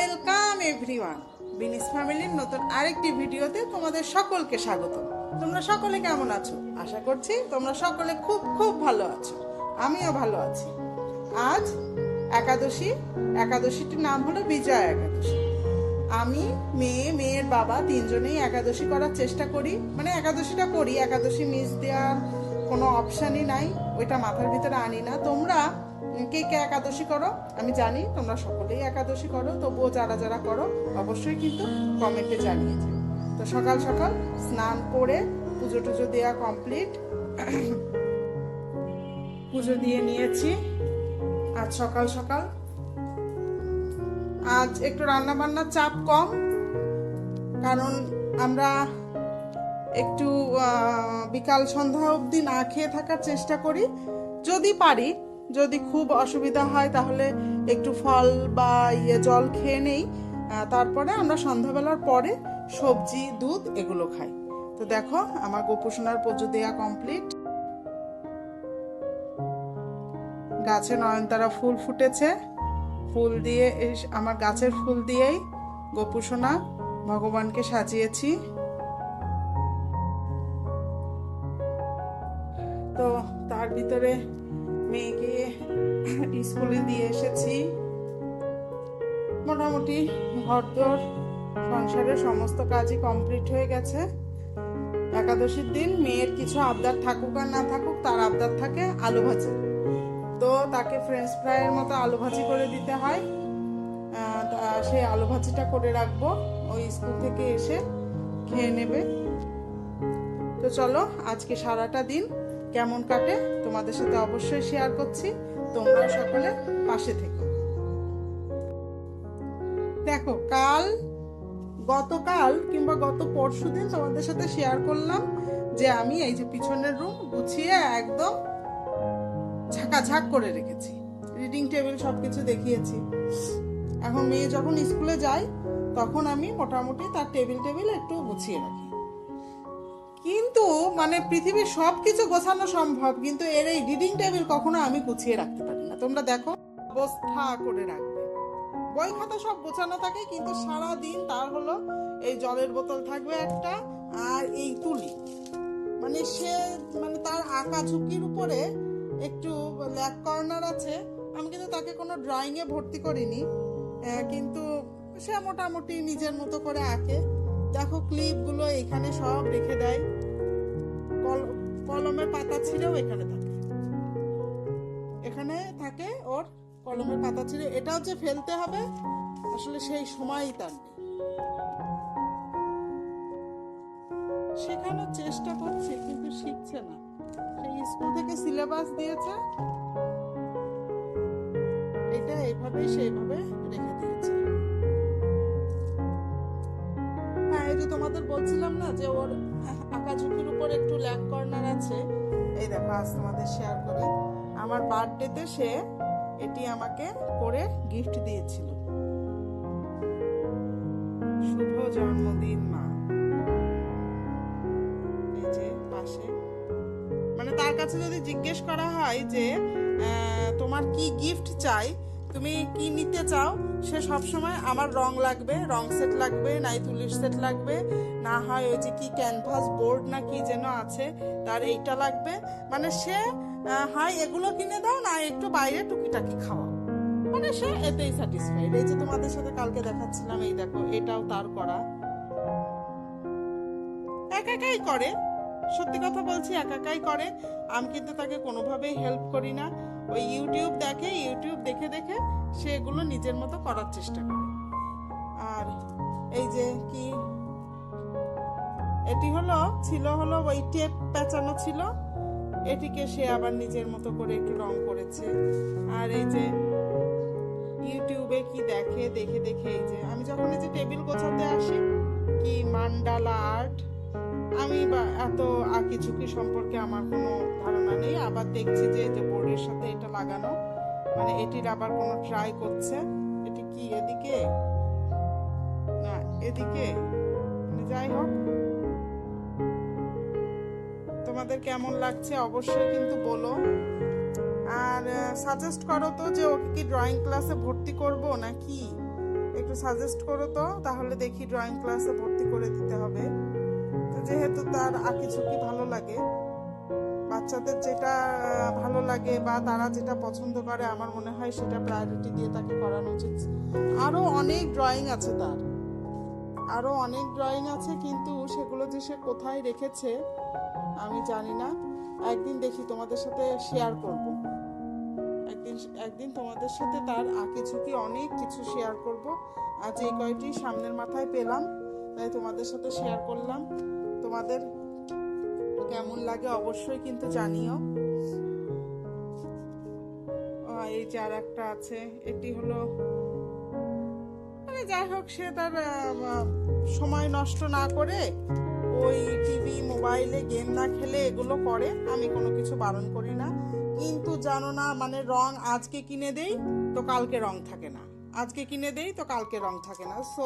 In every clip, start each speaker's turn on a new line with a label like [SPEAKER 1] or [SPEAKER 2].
[SPEAKER 1] Welcome everyone, বিনিস ফ্যামিলির নতুন আরেকটি ভিডিওতে তোমাদের সকলকে স্বাগত। তোমরা সকলে কেমন আছো? আশা করছি তোমরা সকলে খুব খুব ভালো আছো। আমিও ভালো আছি। আজ একাদশী, একাদশীটির নাম হলো বিজয়া একাদশী। আমি, মেয়ের বাবা তিনজনেই একাদশী করার চেষ্টা করি, মানে একাদশীটা করি। একাদশী মিস দেওয়ার কোনো অপশানই নাই, ওইটা মাথার ভিতরে আনি না। তোমরা কে কে একাদশী করো আমি জানি, তোমরা সকলেই একাদশী করো, তবুও যারা যারা করো অবশ্যই কিন্তু কমেন্টে জানিয়ে দিও। তো সকাল সকাল স্নান করে পুজো টুজো দেওয়া কমপ্লিট, পুজো দিয়ে নিয়েছি। আজ সকাল সকাল আজ একটু রান্না বান্নার চাপ কম, কারণ আমরা একটু বিকাল সন্ধ্যা অবধি না খেয়ে থাকার চেষ্টা করি। যদি পারি, যদি খুব অসুবিধা হয় তাহলে একটু ফল বা জল খেয়ে নেই, তারপরে আমরা সন্ধ্যাবেলার পরে সবজি দুধ এগুলো খাই। তো দেখো আমার গোপুসোনার পুজো দেওয়া কমপ্লিট। গাছে নয়নতারা ফুল ফুটেছে, ফুল দিয়ে আমার গাছের ফুল দিয়েই গোপুসোনা ভগবানকে সাজিয়েছি। তো তার ভিতরে মেয়েকে স্কুলে দিয়ে এসেছি। মোটামুটি ঘরদোর সংসারের সমস্ত কাজই কমপ্লিট হয়ে গেছে। একাদশীর দিন মেয়ের কিছু আবদার থাকুক আর না থাকুক, তার আবদার থাকে আলু ভাজি। তো তাকে ফ্রেঞ্চ ফ্রাইয়ের মতো আলু ভাজি করে দিতে হয়। সেই আলু ভাজিটা করে রাখবো, ওই স্কুল থেকে এসে খেয়ে নেবে। তো চলো আজকে সারাটা দিন কেমন কাটে তোমাদের সাথে অবশ্যই শেয়ার করছি, তোমরা সকলে পাশে থেকো। দেখো গতকাল কিংবা গত পরশু দিন তোমাদের সাথে শেয়ার করলাম যে আমি এই যে পিছনের রুম গুছিয়ে একদম ঝাঁকাঝাঁক করে রেখেছি, রিডিং টেবিল সবকিছু দেখিয়েছি। এখন মেয়ে যখন স্কুলে যায় তখন আমি মোটামুটি তার টেবিল একটু গুছিয়ে রাখি। কিন্তু মানে পৃথিবীর সবকিছু গোছানো সম্ভব, কিন্তু এর এই রিডিং টেবিল কখনো আমি গুছিয়ে রাখতে পারি না। তোমরা দেখো অবস্থা করে রাখবে, বই খাতা সব গোছানো থাকে, কিন্তু সারা দিন তার হলো এই জলের বোতল থাকবে একটা, আর এই তুলি, মানে তার আঁকা ঝুঁকির উপরে একটু ল্যাক কর্নার আছে। আমি কিন্তু তাকে কোনো ড্রয়িং এ ভর্তি করিনি, কিন্তু সে মোটামুটি নিজের মতো করে আঁকে। দেখো ক্লিপগুলো এখানে সব রেখে দেয়, কলমের পাতা ছিঁড়েও এখানে থাকে ওর কলমের পাতা ছিঁড়ে। এটাও যে ফেলতে হবে আসলে সেই সময়ই তার নেই। শেখানোর চেষ্টা করছে কিন্তু শিখছে না। সেই স্কুল থেকে সিলেবাস দিয়েছে, এটা এইভাবেই সেইভাবে রেখে দিয়েছে। হ্যাঁ, এই যে তোমাদের বলছিলাম না যে ওর আঁকা ঝুঁকির উপর একটু ল্যাক কর্নার আছে। এই দেখো আজ তোমাদের শেয়ার করি, আমার বার্থডেতে সে এটি আমাকে করে গিফট দিয়েছিল। শুভ জন্মদিন মা। এই যে পাশে, মানে তার কাছে যদি জিজ্ঞেস করা হয় যে তোমার কি গিফট চাই, তুমি কি নিতে চাও, সে সবসময় আমার রং লাগবে, রং সেট লাগবে, নাই তুলির সেট লাগবে, না হয় ওই যে কি ক্যানভাস বোর্ড না কি যেন আছে তার এইটা লাগবে। মানে সে হয় এগুলো কিনে দাও, না একটু বাইরে টুকিটাকি খাওয়া, মানে সে এতেই স্যাটিসফাইড। এই যে তোমাদের সাথে কালকে দেখাচ্ছিলাম, এই দেখো এটাও তার করা, একাই করে। সত্যি কথা বলছি, একাই করে। আমি কিন্তু তাকে কোনোভাবেই হেল্প করি না। ওই ইউটিউব দেখে দেখে সে এগুলো নিজের মতো করার চেষ্টা করে। আর এই যে কি এটি ছিল ওই টেপ পেঁচানো ছিল, এটিকে সে আবার নিজের মতো করে একটু রং করেছে। আর এই যে ইউটিউবে কি দেখে এই যে আমি যখন এই যে টেবিল গোছাতে আসি, কি মান্ডালা আর্ট, আমি বা এত আঁকি ঝুঁকি সম্পর্কে আমার কোনো ধারণা নেই। আবার দেখছি যে বোর্ডের সাথে এটা লাগানো, মানে এটির আবার কোনো ট্রাই করছে। এটি কি এদিকে না এদিকে, মানে যাই হোক, তোমাদের কেমন লাগছে অবশ্যই কিন্তু বলো। আর সাজেস্ট করো তো যে ওকে কি ড্রয়িং ক্লাসে ভর্তি করব নাকি, একটু সাজেস্ট করো তো, তাহলে দেখি ড্রয়িং ক্লাসে ভর্তি করে দিতে হবে। তো যেহেতু তার আঁকিঝুঁকি ভালো লাগে, বাচ্চাদের যেটা ভালো লাগে বা তারা যেটা পছন্দ করে, আমার মনে হয় সেটা প্রায়োরিটি দিয়ে তাকে করানো উচিত। আরও অনেক ড্রয়িং আছে তার, আরও অনেক ড্রয়িং আছে, কিন্তু সেগুলো যে সে কোথায় রেখেছে আমি জানি না। একদিন দেখি তোমাদের সাথে শেয়ার করব, একদিন তোমাদের সাথে তার আঁকিঝুঁকি অনেক কিছু শেয়ার করব। আজ এই কয়টি সামনের মাথায় পেলাম, তাই তোমাদের সাথে শেয়ার করলাম। তোমাদের কেমন লাগে অবশ্যই কিন্তু জানিও। এই যে আর একটা আছে, এটি হলো, মানে যাই হোক, সে তার সময় নষ্ট না করে ওই টিভি মোবাইলে গেম না খেলে এগুলো করে, আমি কোনো কিছু বারণ করি না। কিন্তু জানো না, মানে রং আজকে কিনে দেই তো কালকে রং থাকে না, আজকে কিনে দেই তো কালকে রং থাকে না। সো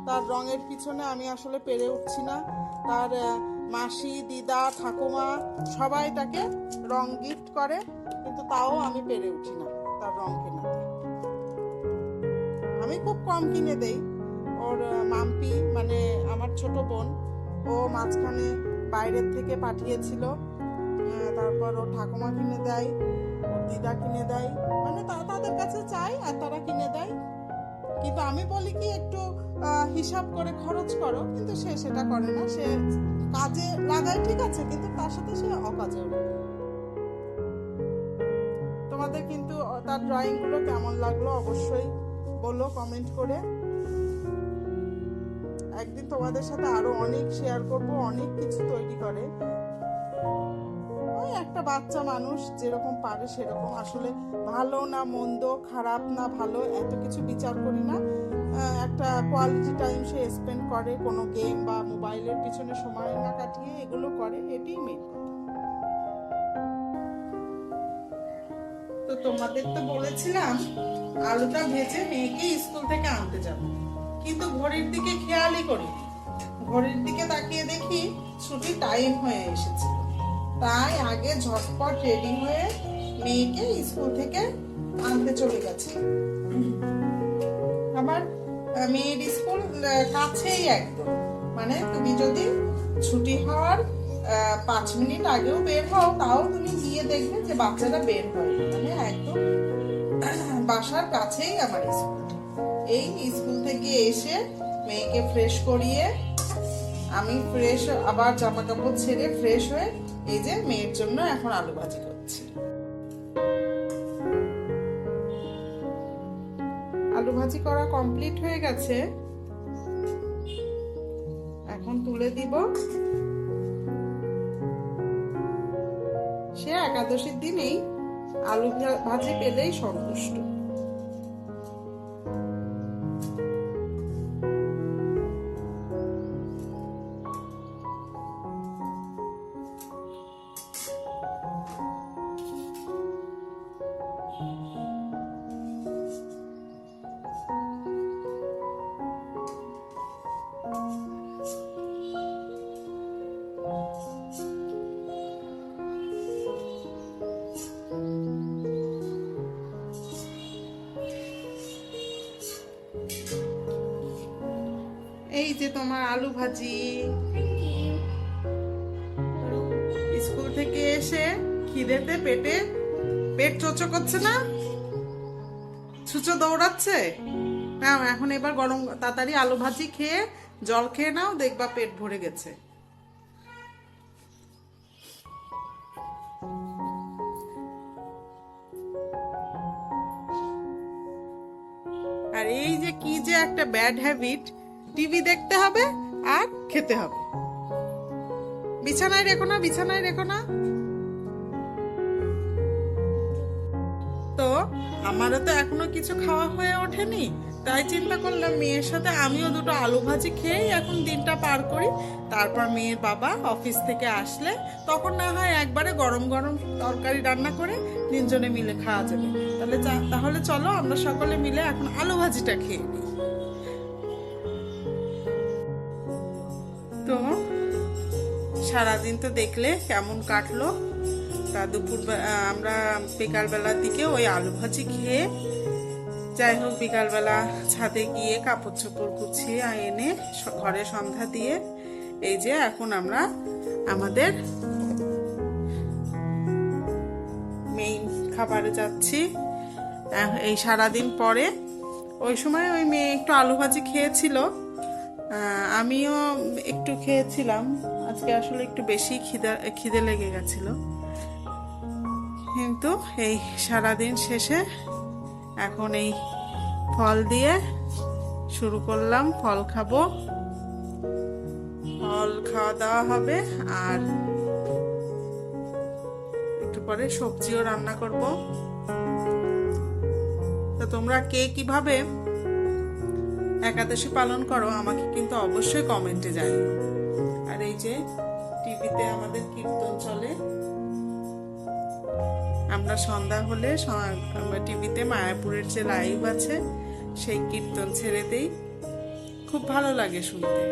[SPEAKER 1] তার রঙের পিছনে আমি আসলে পেরে উঠছি না। তার মাসি, দিদা, ঠাকুমা সবাই তাকে রং গিফট করে, কিন্তু তাও আমি পেরে উঠি না তার রং কেনাতে। আমি খুব কম কিনে দেই। ওর মাম্পি, মানে আমার ছোট বোন, ও মাঝখানে বাইরের থেকে পাঠিয়েছিল, তারপর ওর ঠাকুমা কিনে দেয়, ওর দিদা কিনে দেয়, মানে তাদের কাছে চাই আর তারা কিনে দেয়। কিন্তু আমি বলি কি একটু হিসাব করে খরচ করো, কিন্তু সে সেটা করে না। সে কাজে লাগায় ঠিক আছে, কিন্তু তার সাথে সে অকাজেও লাগায়। তোমাদের কিন্তু তার ড্রয়িং গুলো কেমন লাগলো অবশ্যই বলো কমেন্ট করে। একদিন তোমাদের সাথে আরো অনেক শেয়ার করব, অনেক কিছু তৈরি করে। ওই একটা বাচ্চা মানুষ যেরকম পারে সেরকম, আসলে ভালো না মন্দ, খারাপ না ভালো, এত কিছু বিচার করি না। একটা কোয়ালিটি টাইম সে স্পেন্ড করে, কোনো গেম বা মোবাইলের পিছনে সময় না কাটিয়ে এগুলো করে, এটাই মেন কথা। তো তোমাদের তো বলেছিলাম আলুটা ভেজে মেয়েকে স্কুল থেকে আনতে যাব, কিন্তু ঘড়ির দিকে খেয়ালই করি, ঘড়ির দিকে তাকিয়ে দেখি ছুটি টাইম হয়ে এসেছে। তাই আগে ঝটপট রেডি হয়ে মেয়েকে স্কুল থেকে আনতে চলে গেছে। আমার মেয়ের স্কুল কাছেই একদম, মানে তুমি যদি ছুটি হওয়ার 5 মিনিট আগেও বের হও, তাও তুমি গিয়ে দেখবে যে বাচ্চারা বের হয়, মানে একদম বাসার কাছেই আমার স্কুল। এই স্কুল থেকে এসে মেয়েকে ফ্রেশ করিয়ে আমি ফ্রেশ, আবার জামা কাপড় ছেড়ে ফ্রেশ হয়ে এই যে মেয়ের জন্য এখন আলু ভাজি করছি। আলু ভাজি করা কমপ্লিট হয়ে গেছে, এখন তুলে দিব। সে একাদশীর দিনেই আলু ভাজি পেলেই সন্তুষ্ট। এই যে তোমার আলু ভাজি। স্কুল থেকে এসে খিদেতে পেট চোচো করছে না, ছুচো দৌড়াচ্ছে। নাও এখন এবার গরম তাড়াতাড়ি আলু ভাজি খেয়ে জল খেয়ে নাও, দেখবা পেট ভরে গেছে। আর এই যে কি যে একটা ব্যাড হ্যাবিট, টিভি দেখতে হবে আর খেতে হবে। বিছানায় রেখো না, বিছানায় রেখো না। তো আমারও তো এখনো কিছু খাওয়া হয়ে ওঠেনি, তাই চিন্তা করলাম মেয়ের সাথে আমিও দুটো আলু ভাজি খেয়েই এখন দিনটা পার করি। তারপর মেয়ের বাবা অফিস থেকে আসলে তখন না হয় একবারে গরম গরম তরকারি রান্না করে তিনজনে মিলে খাওয়া যাবে। তাহলে চলো আমরা সকলে মিলে এখন আলু ভাজিটা খেয়ে নিই। তো সারাদিন তো দেখলে কেমন কাটলো। তা আমরা বিকালবেলার দিকে ওই আলু ভাজি খেয়ে যাই হোক, বিকালবেলা ছাদে গিয়ে কাপড় চোপড় গুছিয়ে এনে ঘরে সন্ধ্যা দিয়ে এই যে এখন আমরা আমাদের মেইন খাবারে যাচ্ছি। এই সারাদিন পরে ওই সময় ওই মেয়ে একটু আলু ভাজি খেয়েছিল, আমিও একটু খেয়েছিলাম। আজকে আসলে একটু বেশি খিদে লেগে গেছিল, কিন্তু এই সারাদিন শেষে এখন এই ফল দিয়ে শুরু করলাম। ফল খাবো, ফল খাওয়া দাওয়া হবে, আর একটু পরে সবজিও রান্না করব। তো তোমরা কে কিভাবে একাদশী পালন করো আমাকে কিন্তু অবশ্যই কমেন্টে জানিও। আর এই যে টিভিতে আমাদের কীর্তন চলে, আমরা সন্ধ্যা হলে টিভিতে মায়াপুরের যে লাইভ আছে সেই কীর্তন ছেড়ে দেই, খুব ভালো লাগে শুনতে।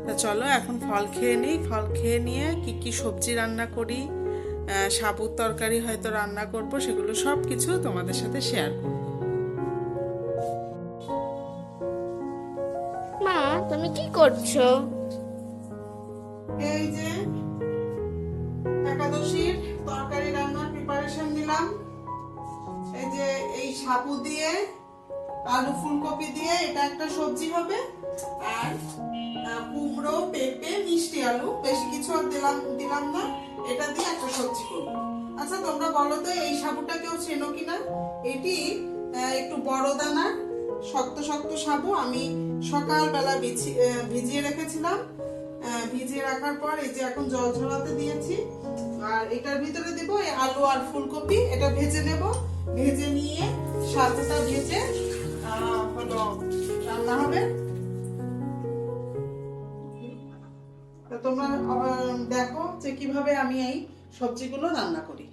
[SPEAKER 1] তা চলো এখন ফল খেয়ে নিই। ফল খেয়ে নিয়ে কি কি সবজি রান্না করি, সাবুত তরকারি হয়তো রান্না করব, সেগুলো সব কিছু তোমাদের সাথে শেয়ার করব।
[SPEAKER 2] মা, তুমি কি করছো?
[SPEAKER 1] এই যে একাদশীর তরকারি রান্নার প্রিপারেশন নিলাম। এই যে এই সাবু দিয়ে আলু ফুলকপি দিয়ে এটা একটা সবজি হবে, আর কুমড়ো পেঁপে মিষ্টি আলু, বেশি কিছু আর দিলাম না, এটা দিয়ে একটা সবজি করব। আচ্ছা তোমরা বলো তো এই সাবুটা কেউ চেনো কিনা? এটি একটু বড় দানার শক্ত শক্ত সাবু, আমি সকালবেলা ভিজিয়ে রেখেছিলাম। ভিজিয়ে রাখার পর এই যে এখন জল ঝরাতে দিয়েছি, আর এটার ভিতরে দেব এই আলু আর ফুলকপি, এটা ভেজে নেব। ভেজে নিয়ে সাবুটা ভেজে হলো রান্না হবে। তো তোমরা দেখো যে কিভাবে আমি এই সবজিগুলো রান্না করি।